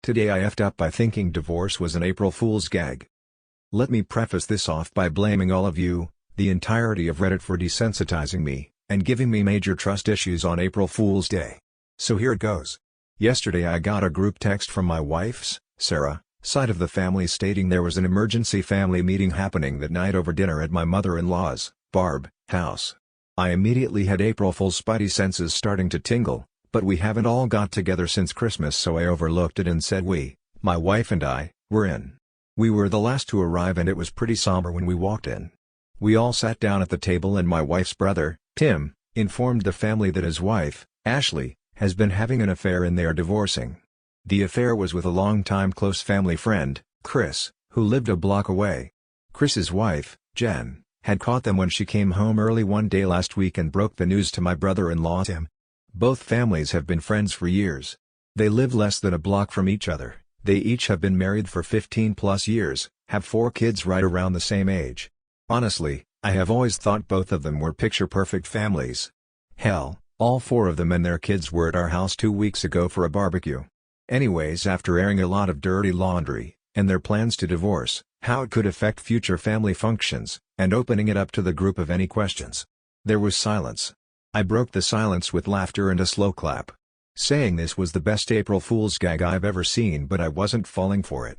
Today I effed up by thinking divorce was an April Fool's gag. Let me preface this off by blaming all of you, the entirety of Reddit, for desensitizing me, and giving me major trust issues on April Fool's Day. So here it goes. Yesterday I got a group text from my wife's, Sarah, side of the family stating there was an emergency family meeting happening that night over dinner at my mother-in-law's, Barb, house. I immediately had April Fool's spidey senses starting to tingle, but we haven't all got together since Christmas, so I overlooked it and said we, my wife and I, were in. We were the last to arrive and it was pretty somber when we walked in. We all sat down at the table and my wife's brother, Tim, informed the family that his wife, Ashley, has been having an affair and they are divorcing. The affair was with a longtime close family friend, Chris, who lived a block away. Chris's wife, Jen, had caught them when she came home early one day last week and broke the news to my brother-in-law Tim. Both families have been friends for years. They live less than a block from each other, they each have been married for 15+ years, have 4 kids right around the same age. Honestly, I have always thought both of them were picture-perfect families. Hell, all 4 of them and their kids were at our house 2 weeks ago for a barbecue. Anyways, after airing a lot of dirty laundry, and their plans to divorce, how it could affect future family functions, and opening it up to the group of any questions, there was silence. I broke the silence with laughter and a slow clap. Saying this was the best April Fool's gag I've ever seen, but I wasn't falling for it.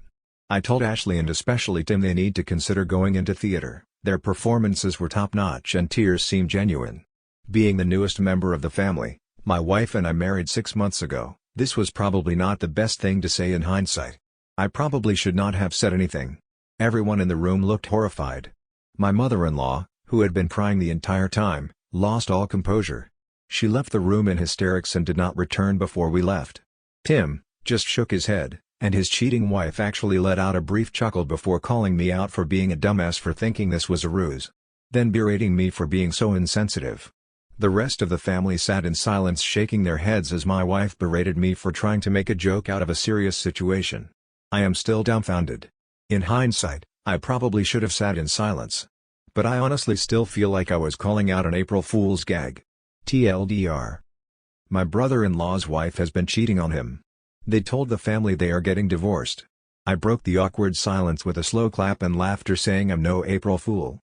I told Ashley and especially Tim they need to consider going into theater. Their performances were top-notch and tears seemed genuine. Being the newest member of the family, my wife and I married 6 months ago, this was probably not the best thing to say in hindsight. I probably should not have said anything. Everyone in the room looked horrified. My mother-in-law, who had been crying the entire time, lost all composure. She left the room in hysterics and did not return before we left. Tim just shook his head, and his cheating wife actually let out a brief chuckle before calling me out for being a dumbass for thinking this was a ruse. Then berating me for being so insensitive. The rest of the family sat in silence shaking their heads as my wife berated me for trying to make a joke out of a serious situation. I am still dumbfounded. In hindsight, I probably should have sat in silence. But I honestly still feel like I was calling out an April Fool's gag. TLDR. My brother-in-law's wife has been cheating on him. They told the family they are getting divorced. I broke the awkward silence with a slow clap and laughter saying I'm no April Fool.